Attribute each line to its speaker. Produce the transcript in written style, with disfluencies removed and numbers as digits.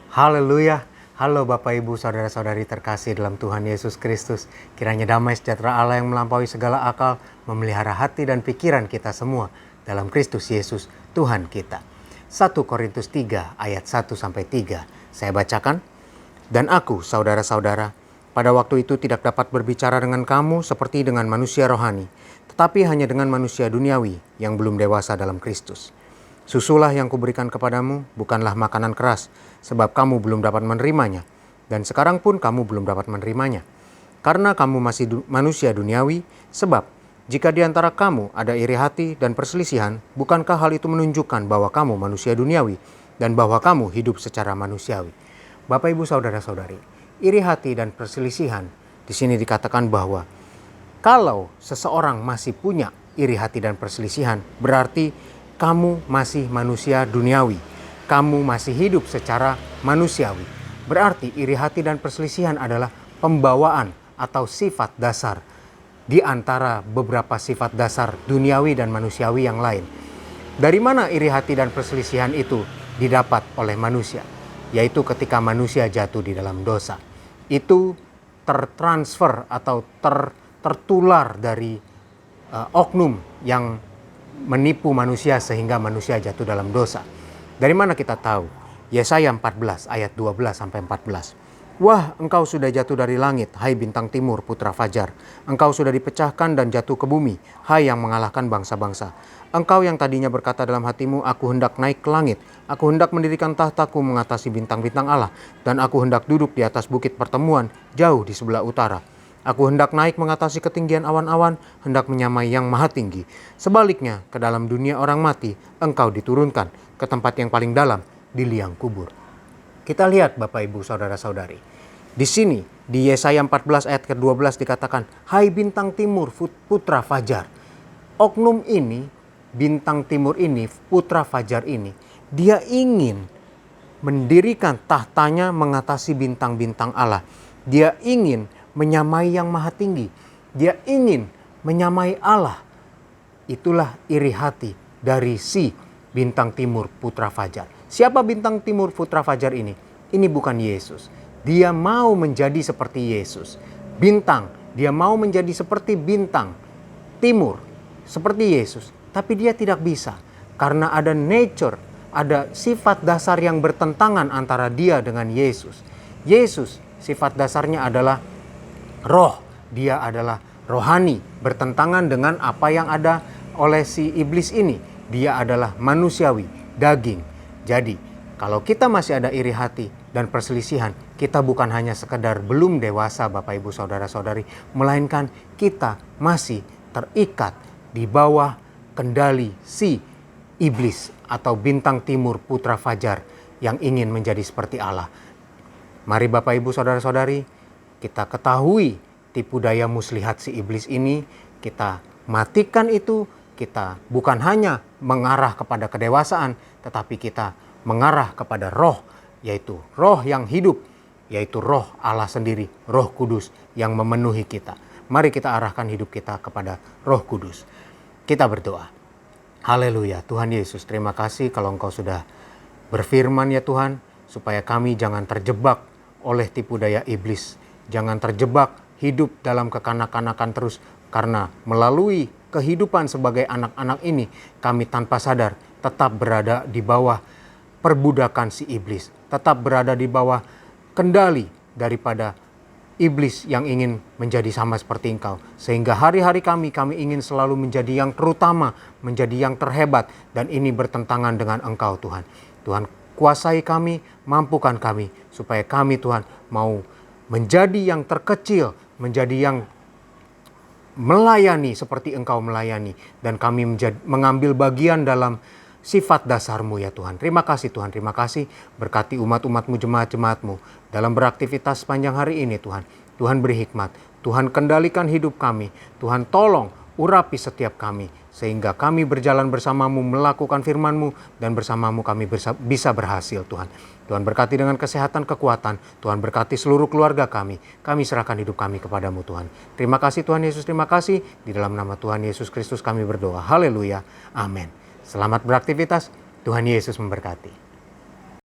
Speaker 1: Haleluya. Halo Bapak Ibu Saudara-saudari terkasih dalam Tuhan Yesus Kristus. Kiranya damai sejahtera Allah yang melampaui segala akal memelihara hati dan pikiran kita semua dalam Kristus Yesus Tuhan kita. 1 Korintus 3 ayat 1-3. Saya bacakan. Dan aku, saudara-saudara, pada waktu itu tidak dapat berbicara dengan kamu seperti dengan manusia rohani, tetapi hanya dengan manusia duniawi yang belum dewasa dalam Kristus. Susulah yang kuberikan kepadamu bukanlah makanan keras, sebab kamu belum dapat menerimanya, dan sekarang pun kamu belum dapat menerimanya. Karena kamu masih manusia duniawi, sebab jika di antara kamu ada iri hati dan perselisihan, bukankah hal itu menunjukkan bahwa kamu manusia duniawi dan bahwa kamu hidup secara manusiawi? Bapak Ibu Saudara-saudari, iri hati dan perselisihan di sini dikatakan bahwa kalau seseorang masih punya iri hati dan perselisihan, berarti kamu masih manusia duniawi. Kamu masih hidup secara manusiawi. Berarti iri hati dan perselisihan adalah pembawaan atau sifat dasar di antara beberapa sifat dasar duniawi dan manusiawi yang lain. Dari mana iri hati dan perselisihan itu didapat oleh manusia? Yaitu ketika manusia jatuh di dalam dosa. Itu tertransfer atau tertular dari oknum yang menipu manusia sehingga manusia jatuh dalam dosa. Dari mana kita tahu? Yesaya 14 ayat 12-14. Wah, engkau sudah jatuh dari langit, hai bintang timur, putra fajar. Engkau sudah dipecahkan dan jatuh ke bumi, hai yang mengalahkan bangsa-bangsa. Engkau yang tadinya berkata dalam hatimu, aku hendak naik ke langit. Aku hendak mendirikan tahtaku mengatasi bintang-bintang Allah. Dan aku hendak duduk di atas bukit pertemuan, jauh di sebelah utara. Aku hendak naik mengatasi ketinggian awan-awan, hendak menyamai yang maha tinggi. Sebaliknya, ke dalam dunia orang mati, engkau diturunkan ke tempat yang paling dalam, di liang kubur. Kita lihat Bapak Ibu Saudara-saudari. Di sini, di Yesaya 14 ayat ke-12 dikatakan, hai bintang timur, putra fajar. Oknum ini, bintang timur ini, putra fajar ini, dia ingin mendirikan tahtanya mengatasi bintang-bintang Allah. Dia ingin menyamai yang maha tinggi. Dia ingin menyamai Allah. Itulah iri hati dari si bintang timur putra fajar. Siapa bintang timur putra fajar ini? Ini bukan Yesus. Dia mau menjadi seperti Yesus. Bintang, dia mau menjadi seperti bintang timur, seperti Yesus. Tapi dia tidak bisa. Karena ada nature, ada sifat dasar yang bertentangan antara dia dengan Yesus. Yesus, sifat dasarnya adalah roh. Dia adalah rohani, bertentangan dengan apa yang ada oleh si iblis ini. Dia adalah manusiawi, daging. Jadi, kalau kita masih ada iri hati dan perselisihan, kita bukan hanya sekedar belum dewasa Bapak Ibu Saudara-saudari, melainkan kita masih terikat di bawah kendali si iblis atau bintang timur putra fajar yang ingin menjadi seperti Allah. Mari Bapak Ibu Saudara-saudari, kita ketahui tipu daya muslihat si iblis ini, kita matikan itu. Kita bukan hanya mengarah kepada kedewasaan, tetapi kita mengarah kepada roh, yaitu roh yang hidup, yaitu roh Allah sendiri, Roh Kudus yang memenuhi kita. Mari kita arahkan hidup kita kepada Roh Kudus. Kita berdoa. Haleluya, Tuhan Yesus, terima kasih kalau Engkau sudah berfirman ya Tuhan, supaya kami jangan terjebak oleh tipu daya iblis. Jangan terjebak hidup dalam kekanak-kanakan terus, karena melalui kehidupan sebagai anak-anak ini, kami tanpa sadar tetap berada di bawah perbudakan si iblis. Tetap berada di bawah kendali daripada iblis yang ingin menjadi sama seperti Engkau. Sehingga hari-hari kami ingin selalu menjadi yang terutama, menjadi yang terhebat. Dan ini bertentangan dengan Engkau Tuhan. Tuhan kuasai kami, mampukan kami. Supaya kami Tuhan mau menjadi yang terkecil, menjadi yang melayani seperti Engkau melayani. Dan kami mengambil bagian dalam sifat dasar-Mu ya Tuhan. Terima kasih Tuhan, terima kasih. Berkati umat-umat-Mu, jemaat-jemaat-Mu dalam beraktivitas sepanjang hari ini Tuhan. Tuhan beri hikmat, Tuhan kendalikan hidup kami. Tuhan tolong urapi setiap kami, sehingga kami berjalan bersama-Mu, melakukan firman-Mu, dan bersama-Mu kami bisa berhasil Tuhan. Tuhan berkati dengan kesehatan, kekuatan. Tuhan berkati seluruh keluarga kami. Kami serahkan hidup kami kepadamu Tuhan. Terima kasih Tuhan Yesus, terima kasih. Di dalam nama Tuhan Yesus Kristus kami berdoa. Haleluya. Amin. Selamat beraktivitas. Tuhan Yesus memberkati.